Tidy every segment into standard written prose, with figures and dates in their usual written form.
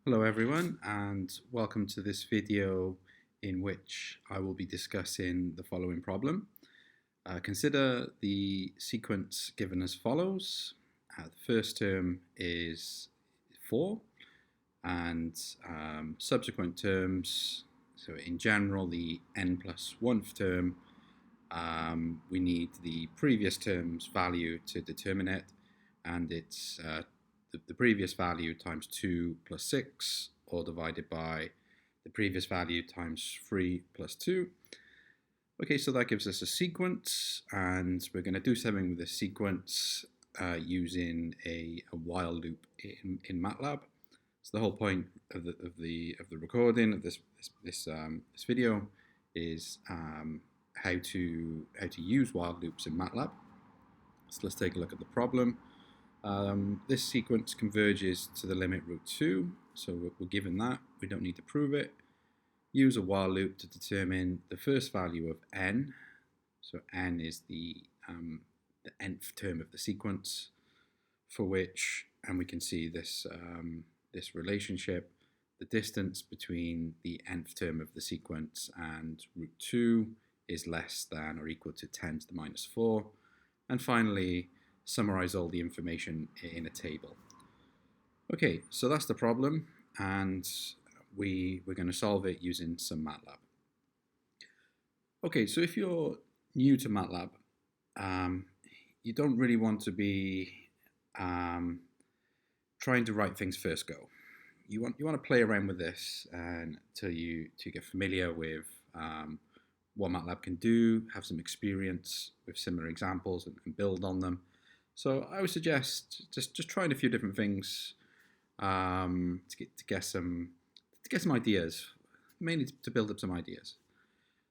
Hello everyone, and welcome to this video in which I will be discussing the following problem. Consider the sequence given as follows. The first term is 4 and subsequent terms, so in general the n plus 1th term, we need the previous term's value to determine it, and it's the previous value times 2 plus 6, or divided by the previous value times 3 plus 2. Okay, so that gives us a sequence, and we're going to do something with this sequence using a while loop in MATLAB. So the whole point of the recording of this video is how to use while loops in MATLAB. So let's take a look at the problem. This sequence converges to the limit root 2, so we're given that. We don't need to prove it. Use a while loop to determine the first value of n. So n is the nth term of the sequence, for which, and we can see this this relationship, the distance between the nth term of the sequence and root 2 is less than or equal to 10 to the minus 4. And finally, summarize all the information in a table. Okay, so that's the problem, and we're going to solve it using some MATLAB. Okay, so if you're new to MATLAB, you don't really want to be trying to write things first go. You want to play around with this until you get familiar with what MATLAB can do, have some experience with similar examples and build on them. So I would suggest just trying a few different things to get some ideas, mainly to build up some ideas.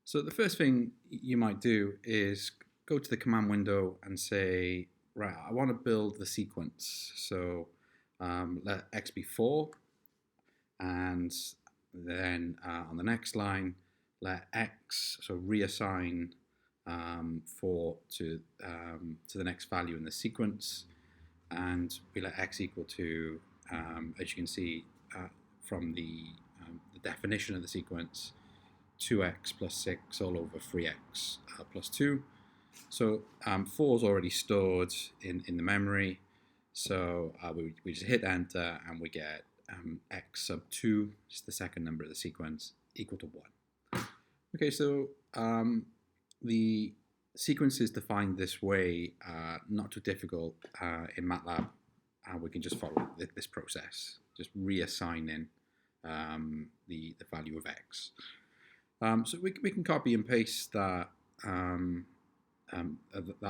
So the first thing you might do is go to the command window and say, right, I want to build the sequence. So let x be 4, and then on the next line, let x, so reassign 4 to the next value in the sequence, and we let x equal to, as you can see from the definition of the sequence, 2x plus 6 all over 3x plus 2. So 4 is already stored in the memory, so we just hit enter and we get x sub 2, just the second number of the sequence, equal to 1. Okay, so the sequence is defined this way, not too difficult in MATLAB. We can just follow this process, just reassigning the value of x. So we can copy and paste that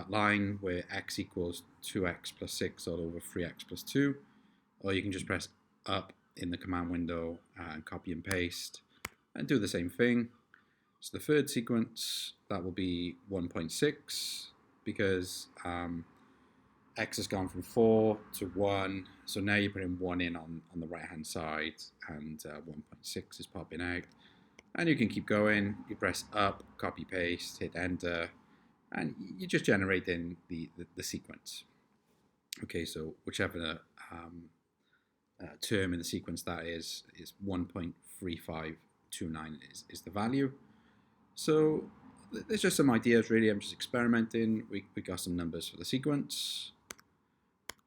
line where x equals 2x plus 6 all over 3x plus 2, or you can just press up in the command window and copy and paste and do the same thing. So the third sequence, that will be 1.6, because x has gone from 4 to 1, so now you're putting 1 in on the right hand side, and 1.6 is popping out. And you can keep going, you press up, copy paste, hit enter, and you're just generating the sequence. Okay, so whichever term in the sequence that is 1.3529 is the value. So there's just some ideas really. I'm just experimenting. We got some numbers for the sequence.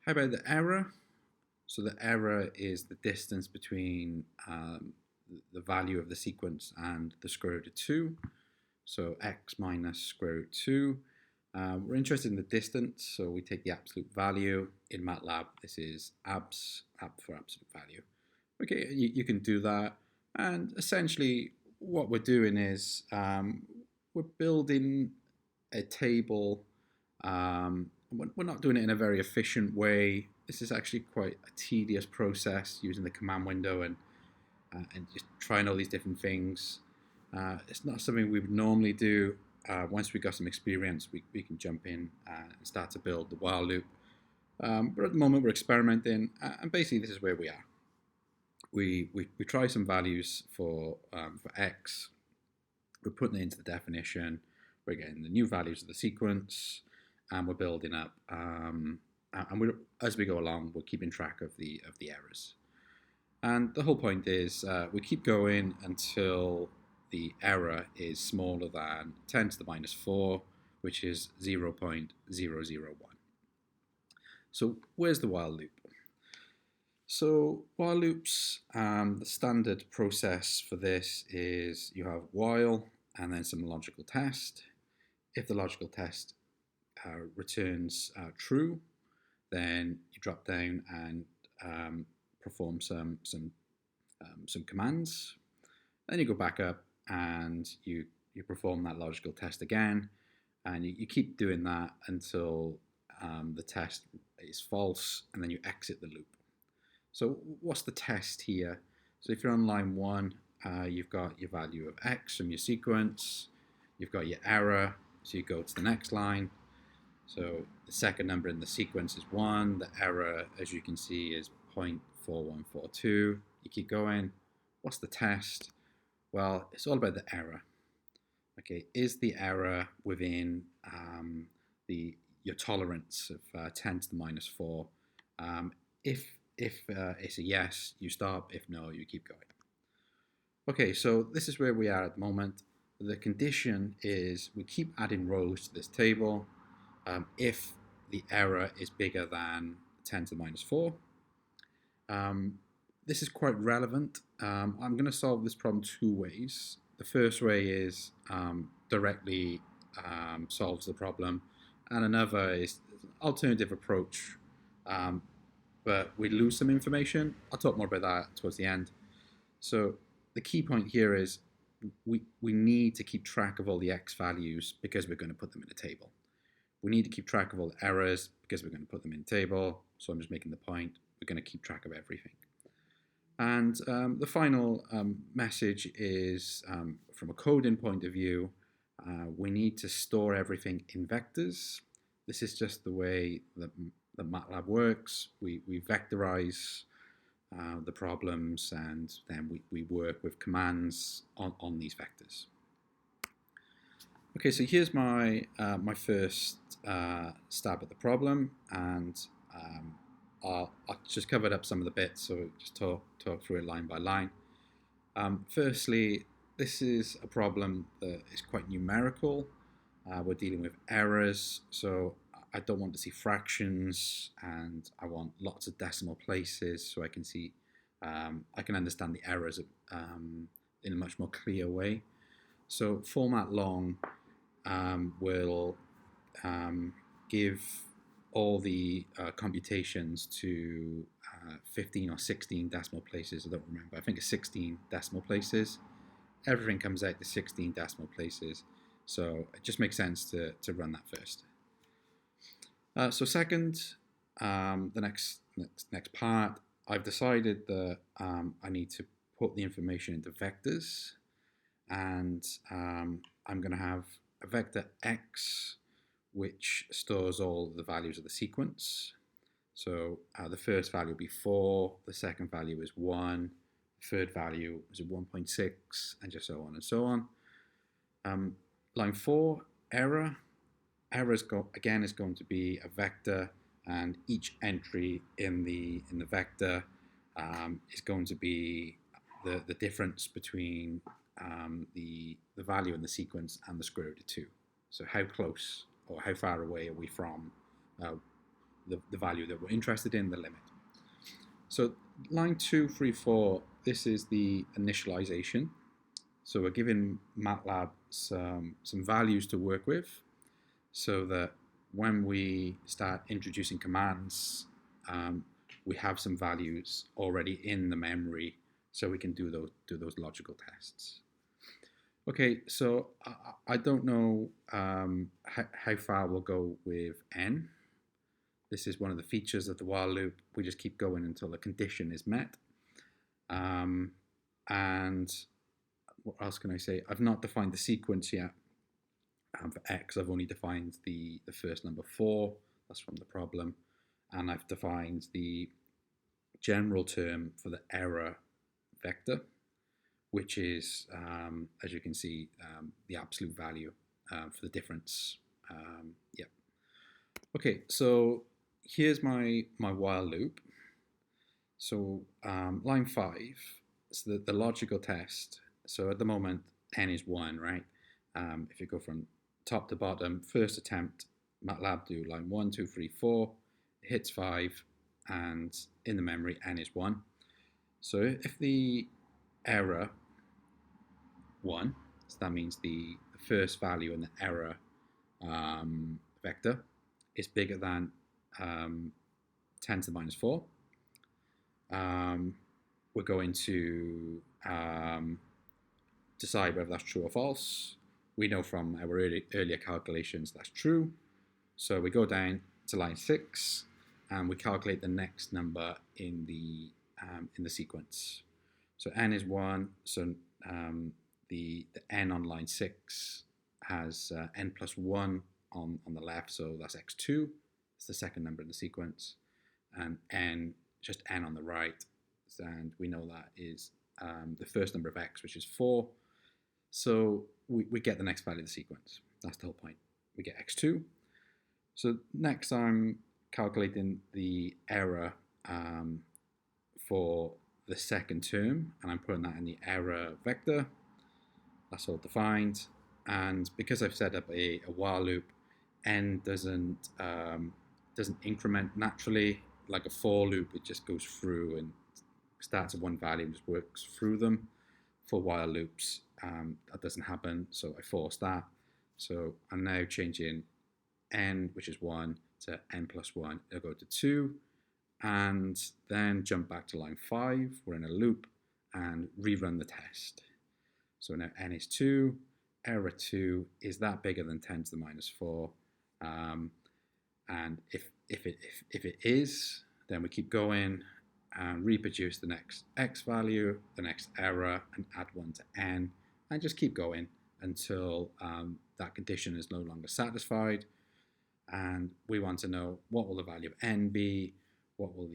How about the error? So the error is the distance between the value of the sequence and the square root of 2. So x minus square root 2. We're interested in the distance, so we take the absolute value. In MATLAB, this is ab for absolute value. Okay, you can do that, and essentially what we're doing is we're building a table. We're not doing it in a very efficient way. This is actually quite a tedious process, using the command window and just trying all these different things. It's not something we would normally do. Once we got some experience, we can jump in and start to build the while loop. But at the moment we're experimenting, and basically this is where we are. We try some values for x. We're putting it into the definition. We're getting the new values of the sequence, and we're building up. And as we go along, we're keeping track of the errors. And the whole point is we keep going until the error is smaller than 10 to the minus 4, which is 0.001. So where's the while loop? So while loops, the standard process for this is you have while and then some logical test. If the logical test returns true, then you drop down and perform some commands. Then you go back up and you perform that logical test again, and you keep doing that until the test is false, and then you exit the loop. So what's the test here? So if you're on line 1, you've got your value of x from your sequence, you've got your error, so you go to the next line. So the second number in the sequence is 1, the error, as you can see, is 0.4142. You keep going. What's the test? Well, it's all about the error. Okay, is the error within your tolerance of 10 to the minus 4? If it's a yes, you stop. If no, you keep going. Okay, so this is where we are at the moment. The condition is we keep adding rows to this table if the error is bigger than 10 to the minus 4. This is quite relevant. I'm going to solve this problem two ways. The first way is directly solves the problem, and another is an alternative approach, but we lose some information. I'll talk more about that towards the end. So the key point here is we need to keep track of all the x values because we're going to put them in a table. We need to keep track of all the errors because we're going to put them in a table. So I'm just making the point, we're going to keep track of everything. And the final message is, from a coding point of view, we need to store everything in vectors. This is just the way that MATLAB works. We vectorize the problems, and then we work with commands on these vectors. Okay, so here's my first stab at the problem, and I'll just covered up some of the bits, so just talk through it line by line. Firstly, this is a problem that is quite numerical. We're dealing with errors, so I don't want to see fractions, and I want lots of decimal places so I can see, I can understand the errors in a much more clear way. So format long will give all the computations to 15 or 16 decimal places. I don't remember. I think it's 16 decimal places. Everything comes out to 16 decimal places. So it just makes sense to run that first. So second, the next part, I've decided that I need to put the information into vectors, and I'm going to have a vector x which stores all the values of the sequence. So the first value will be 4, the second value is 1, the third value is 1.6, and just so on and so on. Line 4, error. Error again is going to be a vector, and each entry in the vector is going to be the difference between the value in the sequence and the square root of 2. So how close or how far away are we from the value that we're interested in, the limit. So line 2, 3, 4, this is the initialization. So we're giving MATLAB some values to work with, so that when we start introducing commands, we have some values already in the memory, so we can do those logical tests. Okay, so I don't know how far we'll go with n. This is one of the features of the while loop. We just keep going until a condition is met. And what else can I say? I've not defined the sequence yet. For x, I've only defined the first number 4. That's from the problem. And I've defined the general term for the error vector, which is, as you can see, the absolute value for the difference. Yeah. Okay, so here's my while loop. So line 5, so the logical test. So at the moment, n is 1, right? If you go from top to bottom, first attempt, MATLAB do line 1, 2, 3, 4, it hits 5, and in the memory, n is 1. So if the error 1, so that means the first value in the error vector is bigger than 10 to the minus 4, we're going to decide whether that's true or false. We know from our earlier calculations that's true. So we go down to line 6 and we calculate the next number in the sequence. So n is 1, so the n on line 6 has n plus 1 on the left, so that's x2. It's the second number in the sequence. And n, just n on the right, and we know that is the first number of x, which is 4. So we get the next value of the sequence. That's the whole point. We get x2. So next I'm calculating the error for the second term, and I'm putting that in the error vector. That's all defined. And because I've set up a while loop, n doesn't increment naturally like a for loop. It just goes through and starts at one value and just works through them. For while loops, that doesn't happen, so I force that. So I'm now changing n, which is 1, to n plus 1. It'll go to 2, and then jump back to line 5. We're in a loop, and rerun the test. So now n is 2, error 2, is that bigger than 10 to the minus 4? And if it is, then we keep going and reproduce the next x value, the next error, and add 1 to n, and just keep going until that condition is no longer satisfied. And we want to know what will the value of n be, what was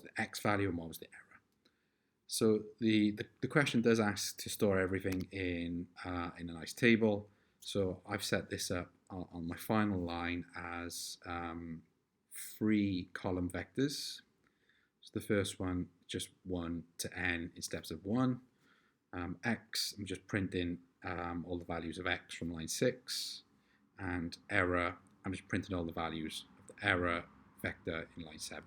the x value, and what was the error. So the question does ask to store everything in a nice table. So I've set this up on my final line as 3 column vectors. So the first one, just 1 to n in steps of 1. X, I'm just printing all the values of x from line 6. And error, I'm just printing all the values of the error vector in line 7.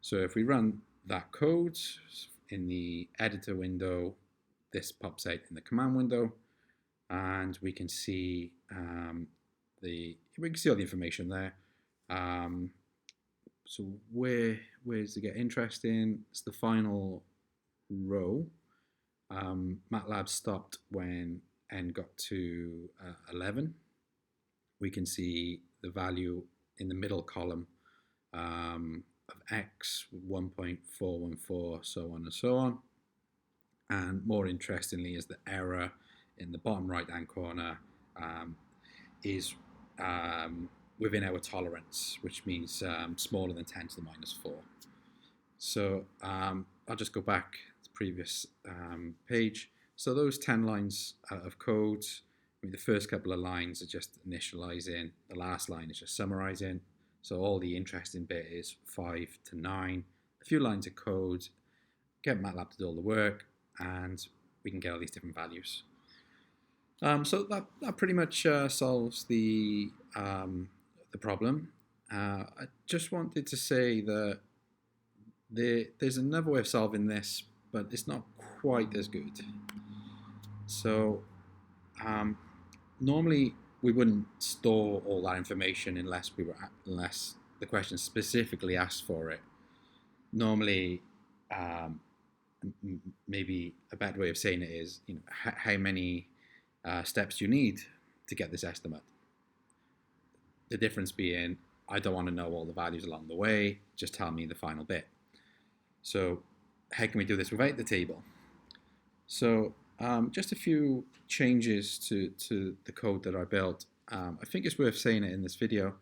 So if we run that code in the editor window, this pops out in the command window, and we can see all the information there. So where does it get interesting? It's the final row. MATLAB stopped when n got to 11. We can see the value in the middle column of x, 1.414, so on and so on. And more interestingly is the error in the bottom right hand corner is within our tolerance, which means smaller than 10 to the minus 4. So I'll just go back to the previous page. So those 10 lines of code, I mean, the first couple of lines are just initializing, the last line is just summarizing. So all the interesting bit is 5 to 9, a few lines of code, get MATLAB to do all the work, and we can get all these different values. So that pretty much solves the problem. I just wanted to say that there's another way of solving this, but it's not quite as good. So normally we wouldn't store all that information unless the question specifically asked for it. Normally, maybe a better way of saying it is, how many steps do you need to get this estimate? The difference being, I don't want to know all the values along the way, just tell me the final bit. So how can we do this without the table? So just a few changes to the code that I built. I think it's worth saying it in this video.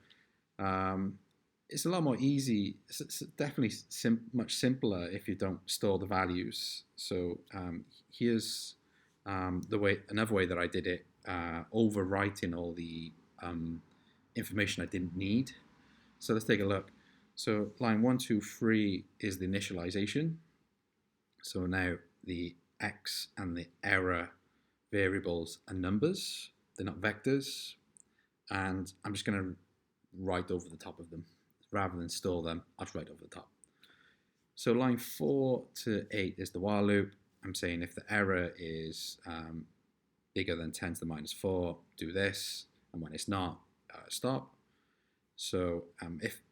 It's a lot more easy. It's definitely much simpler if you don't store the values. So here's another way that I did it, overwriting all the information I didn't need. So let's take a look. So line 1, 2, 3 is the initialization. So now the x and the error variables are numbers, they're not vectors, and I'm just going to write over the top of them. Rather than store them, I'll just write over the top. So line 4 to 8 is the while loop. I'm saying if the error is bigger than 10 to the minus 4, do this, and when it's not, stop. So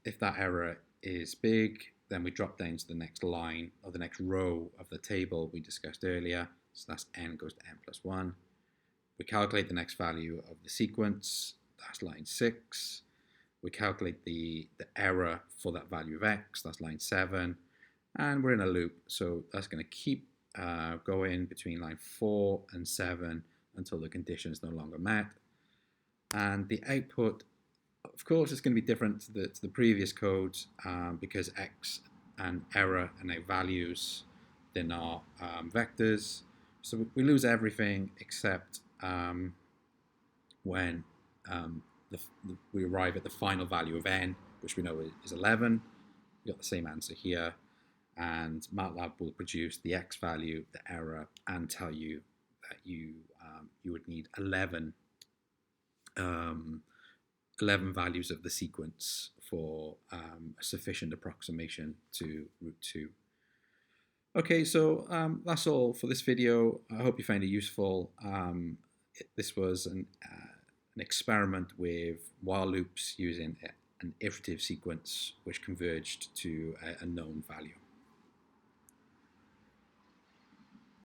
if that error is big, then we drop down to the next line or the next row of the table we discussed earlier. So that's n goes to n plus 1. We calculate the next value of the sequence. That's line 6. We calculate the error for that value of x. That's line 7. And we're in a loop. So that's going to keep going between line 4 and 7 until the condition is no longer met. And the output, of course, is going to be different to the previous code because x and error are now values. They're not vectors. So we lose everything except when we arrive at the final value of n, which we know is 11. We got the same answer here. And MATLAB will produce the x value, the error, and tell you that you would need 11 values of the sequence for a sufficient approximation to root 2. Okay, so that's all for this video. I hope you found it useful. This was an experiment with while loops using an iterative sequence which converged to a known value.